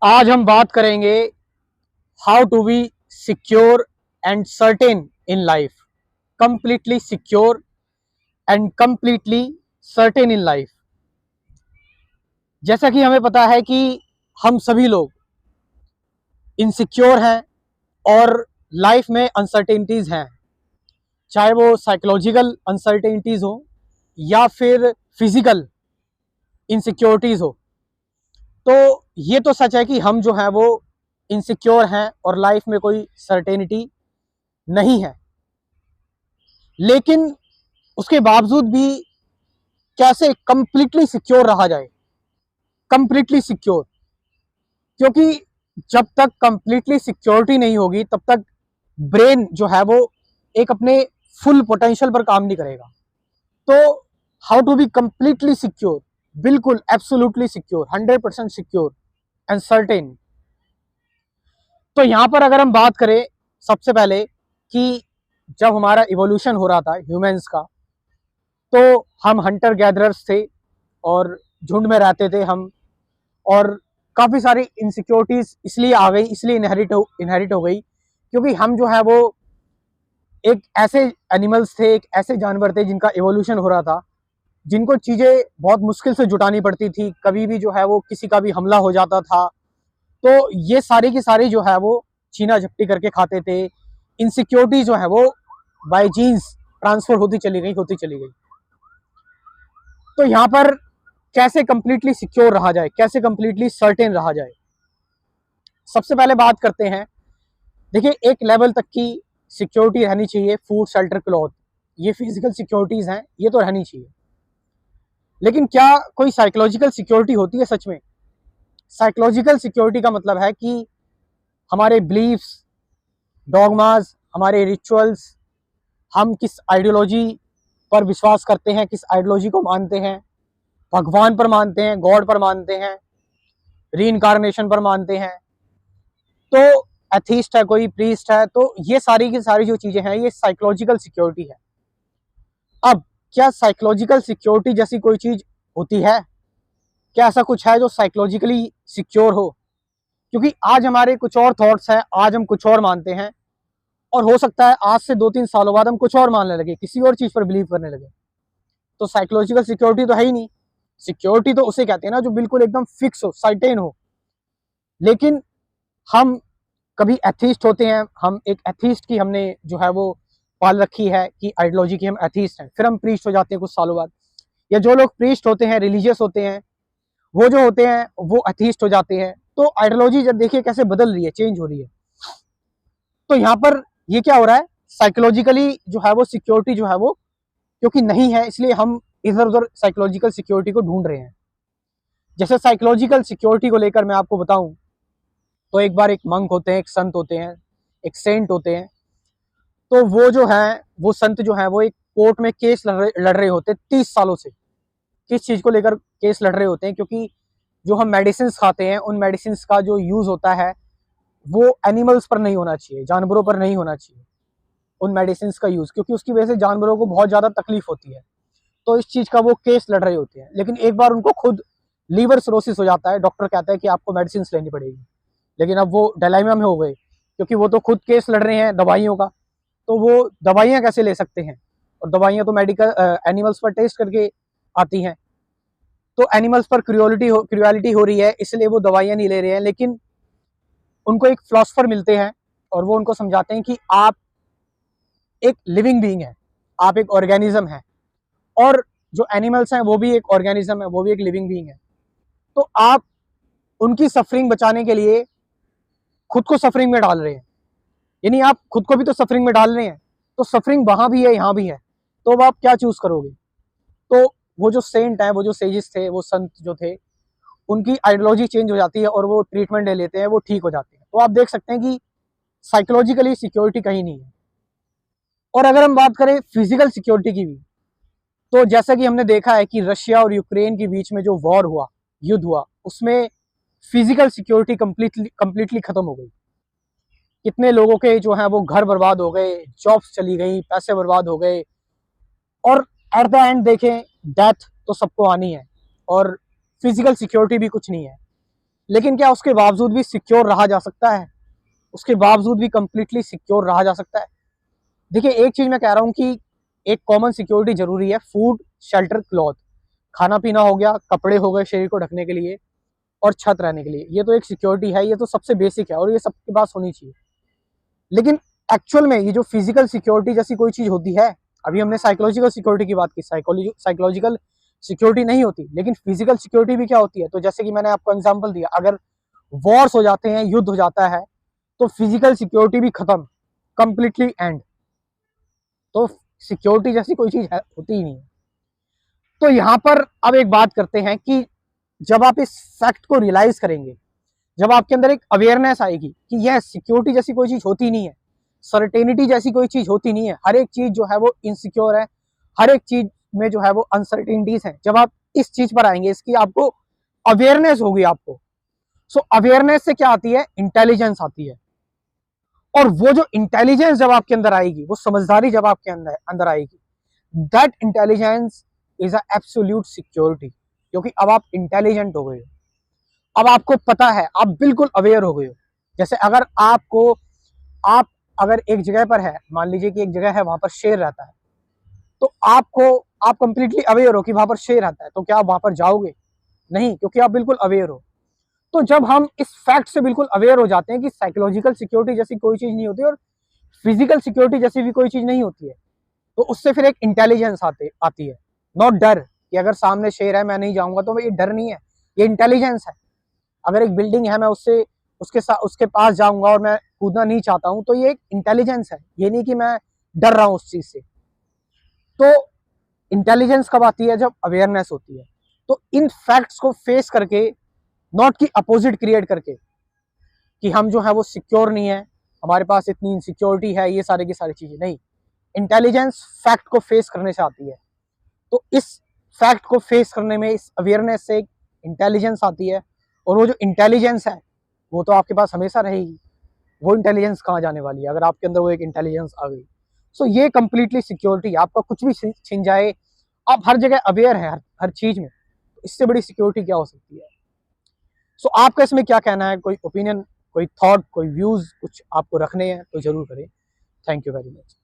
आज हम बात करेंगे how to be secure and certain in life. Completely secure and completely certain in life. जैसा कि हमें पता है कि हम सभी लोग इनसिक्योर हैं और लाइफ में अनसर्टेनिटीज हैं, चाहे वो साइकोलॉजिकल अनसर्टेनिटीज हो या फिर फिजिकल इनसिक्योरिटीज हो। तो ये तो सच है कि हम जो है वो इनसिक्योर हैं और लाइफ में कोई सर्टेनिटी नहीं है, लेकिन उसके बावजूद भी कैसे कंप्लीटली सिक्योर रहा जाए। कंप्लीटली सिक्योर, क्योंकि जब तक कंप्लीटली सिक्योरिटी नहीं होगी तब तक ब्रेन जो है वो एक अपने फुल पोटेंशियल पर काम नहीं करेगा। तो how to be completely secure, बिल्कुल absolutely secure, 100% secure and certain. तो यहां पर अगर हम बात करें सबसे पहले कि जब हमारा इवोल्यूशन हो रहा था ह्यूमंस का, तो हम हंटर गैदरर्स थे और झुंड में रहते थे हम, और काफ़ी सारी इनसिक्योरिटीज इसलिए आ गई, इसलिए इनहेरिट हो गई क्योंकि हम जो है वो एक ऐसे एनिमल्स थे, एक ऐसे जानवर थे जिनका इवोल्यूशन हो रहा था, जिनको चीज़ें बहुत मुश्किल से जुटानी पड़ती थी, कभी भी जो है वो किसी का भी हमला हो जाता था। तो ये सारी की सारी जो है वो छीना झपटी करके खाते थे। इनसिक्योरिटी जो है वो बाय जीन्स ट्रांसफर होती चली गई। तो यहाँ पर कैसे कंप्लीटली सिक्योर रहा जाए, कैसे कंप्लीटली सर्टेन रहा जाए, सबसे पहले बात करते हैं। देखिए, एक लेवल तक की सिक्योरिटी रहनी चाहिए, फूड शेल्टर क्लॉथ, ये फिजिकल सिक्योरिटीज हैं, ये तो रहनी चाहिए। लेकिन क्या कोई साइकोलॉजिकल सिक्योरिटी होती है सच में? साइकोलॉजिकल सिक्योरिटी का मतलब है कि हमारे बिलीफ्स, डॉगमास, हमारे रिचुअल्स, हम किस आइडियोलॉजी पर विश्वास करते हैं, किस आइडियोलॉजी को मानते हैं, भगवान पर मानते हैं, गॉड पर मानते हैं, रीइंकार्नेशन पर मानते हैं, तो एथीस्ट है कोई, प्रीस्ट है, तो ये सारी की सारी जो चीजें हैं ये साइकोलॉजिकल सिक्योरिटी है। अब क्या साइकोलॉजिकल सिक्योरिटी जैसी कोई चीज होती है? क्या ऐसा कुछ है जो साइकोलॉजिकली सिक्योर हो? क्योंकि आज हमारे कुछ और थॉट्स हैं, आज हम कुछ और मानते हैं, और हो सकता है आज से 2-3 सालों बाद हम कुछ और मानने लगे, किसी और चीज पर बिलीव करने लगे। तो साइकोलॉजिकल सिक्योरिटी तो है ही नहीं। सिक्योरिटी तो उसे कहते हैं ना जो बिल्कुल एकदम फिक्स हो, सर्टेन हो। लेकिन हम कभी एथीस्ट होते हैं, हम एक एथीस्ट की हमने जो है वो पाल रखी है कि आइडियोलॉजी की हम एथीस्ट हैं, फिर हम प्रीस्ट हो जाते हैं कुछ सालों बाद। या जो लोग प्रीस्ट होते हैं, रिलीजियस होते हैं, वो जो होते हैं वो एथीस्ट हो जाते हैं। तो आइडियोलॉजी जब देखिए कैसे बदल रही है, चेंज हो रही है। तो यहाँ पर ये क्या हो रहा है, साइकोलॉजिकली जो है वो सिक्योरिटी जो है वो क्योंकि नहीं है, इसलिए हम इधर उधर साइकोलॉजिकल सिक्योरिटी को ढूंढ रहे हैं। जैसे साइकोलॉजिकल सिक्योरिटी को लेकर मैं आपको बताऊं, तो एक बार एक मंक होते हैं, एक संत होते हैं, एक सेंट होते हैं। तो वो जो है, वो संत जो है वो एक कोर्ट में केस लड़ रहे होते हैं 30 सालों से। किस चीज को लेकर केस लड़ रहे होते हैं? क्योंकि जो हम मेडिसिन खाते हैं, उन मेडिसिन का जो यूज होता है वो एनिमल्स पर नहीं होना चाहिए, जानवरों पर नहीं होना चाहिए उन मेडिसिन का यूज, क्योंकि उसकी वजह से जानवरों को बहुत ज्यादा तकलीफ होती है। तो इस चीज का वो केस लड़ रहे होते हैं। लेकिन एक बार उनको खुद लीवर सिरोसिस हो जाता है, डॉक्टर कहता है कि आपको मेडिसिन लेनी पड़ेगी। लेकिन अब वो डायलेमा में हो गए, क्योंकि वो तो खुद केस लड़ रहे हैं दवाइयों का, तो वो दवाइयाँ कैसे ले सकते हैं? और दवाइयाँ तो मेडिकल एनिमल्स पर टेस्ट करके आती हैं। तो एनिमल्स पर क्रूएलिटी हो रही है, इसलिए वो दवाइयाँ नहीं ले रहे हैं। लेकिन उनको एक फिलोसफर मिलते हैं और वो उनको समझाते हैं कि आप एक लिविंग बीइंग है, आप एक ऑर्गेनिज्म है, और जो एनिमल्स हैं वो भी एक ऑर्गेनिज्म है, वो भी एक लिविंग बीइंग है। तो आप उनकी सफरिंग बचाने के लिए खुद को सफरिंग में डाल रहे हैं, यानी आप खुद को भी तो सफरिंग में डाल रहे हैं। तो सफरिंग वहां भी है, यहाँ भी है, तो अब आप क्या चूज करोगे? तो वो जो सेंट है, वो जो सेजिस थे, वो संत जो थे, उनकी आइडियोलॉजी चेंज हो जाती है और वो ट्रीटमेंट ले लेते हैं, वो ठीक हो जाते हैं। तो आप देख सकते हैं कि साइकोलॉजिकली सिक्योरिटी कहीं नहीं है। और अगर हम बात करें फिजिकल सिक्योरिटी की भी, तो जैसा कि हमने देखा है कि रशिया और यूक्रेन के बीच में जो वॉर हुआ, युद्ध हुआ, उसमें फिजिकल सिक्योरिटी कंप्लीटली खत्म हो गई। कितने लोगों के जो है वो घर बर्बाद हो गए, जॉब्स चली गई, पैसे बर्बाद हो गए, और एट द एंड देखें डेथ तो सबको आनी है और फिजिकल सिक्योरिटी भी कुछ नहीं है। लेकिन क्या उसके बावजूद भी सिक्योर रहा जा सकता है? उसके बावजूद भी कंप्लीटली सिक्योर रहा जा सकता है? देखिए, एक चीज मैं कह रहा हूं कि एक कॉमन सिक्योरिटी जरूरी है, फूड, शेल्टर, क्लॉथ। खाना पीना हो गया, कपड़े हो गए शरीर को ढकने के लिए, और छत रहने के लिए। ये तो एक सिक्योरिटी है, ये तो सबसे बेसिक है और ये सबके पास होनी चाहिए। लेकिन एक्चुअल में ये जो फिजिकल सिक्योरिटी जैसी कोई चीज होती है, अभी हमने साइकोलॉजिकल सिक्योरिटी की बात की, साइकोलॉजिकल सिक्योरिटी नहीं होती, लेकिन फिजिकल सिक्योरिटी भी क्या होती है? तो जैसे कि मैंने आपको एग्जांपल दिया, अगर वॉर्स हो जाते हैं, युद्ध हो जाता है, तो फिजिकल सिक्योरिटी भी खत्म, कंप्लीटली एंड। तो सिक्योरिटी जैसी कोई चीज होती ही नहीं है। तो यहां पर अब एक बात करते हैं कि जब आप इस फैक्ट को रियलाइज करेंगे, जब आपके अंदर एक अवेयरनेस आएगी कि यह सिक्योरिटी जैसी कोई चीज होती नहीं है, सर्टेनिटी जैसी कोई चीज होती नहीं है, हर एक चीज जो है वो इनसिक्योर है, हर एक चीज में जो है वो अनसर्टेनिटीज है, जब आप इस चीज पर आएंगे, इसकी आपको अवेयरनेस होगी आपको। सो अवेयरनेस से क्या आती है? इंटेलिजेंस आती है। और वो जो इंटेलिजेंस जब आपके अंदर आएगी, वो समझदारी जब आपके अंदर आएगी, that intelligence is a absolute security. क्योंकि अब आप इंटेलिजेंट हो गए हो, अब आपको पता है, आप बिल्कुल अवेयर हो गए हो। जैसे अगर आप अगर एक जगह पर है, मान लीजिए कि एक जगह है, वहां पर शेर रहता है, तो आप कंप्लीटली अवेयर हो कि वहां पर शेर रहता है, तो क्या आप वहां पर जाओगे? नहीं, क्योंकि आप बिल्कुल अवेयर हो। तो जब हम इस फैक्ट से बिल्कुल अवेयर हो जाते हैं कि साइकोलॉजिकल सिक्योरिटी जैसी कोई चीज नहीं होती और फिजिकल सिक्योरिटी जैसी भी कोई चीज नहीं होती है, तो उससे फिर एक इंटेलिजेंस आती है, नॉट डर कि अगर सामने शेर है मैं नहीं जाऊंगा, तो ये डर नहीं है, ये इंटेलिजेंस है। अगर एक बिल्डिंग है, मैं उसके पास जाऊंगा और मैं कूदना नहीं चाहता हूं, तो ये एक इंटेलिजेंस है, ये नहीं कि मैं डर रहा हूं उस चीज से। तो इंटेलिजेंस कब आती है? जब अवेयरनेस होती है। तो इन फैक्ट्स को फेस करके, नॉट की अपोजिट क्रिएट करके कि हम जो है वो सिक्योर नहीं है, हमारे पास इतनी इनसिक्योरिटी है, ये सारी की सारी चीजें नहीं। इंटेलिजेंस फैक्ट को फेस करने से आती है। तो इस फैक्ट को फेस करने में, इस अवेयरनेस से इंटेलिजेंस आती है। और वो जो इंटेलिजेंस है, वो तो आपके पास हमेशा रहेगी। वो इंटेलिजेंस कहाँ जाने वाली है अगर आपके अंदर वो एक इंटेलिजेंस आ गई? सो ये कंप्लीटली सिक्योरिटी, आपका कुछ भी छिन जाए, आप हर जगह अवेयर है, हर चीज में। तो इससे बड़ी सिक्योरिटी क्या हो सकती है? सो आपका इसमें क्या कहना है? कोई ओपिनियन, कोई थॉट, कोई व्यूज कुछ आपको रखने हैं तो जरूर करें। Thank you very much.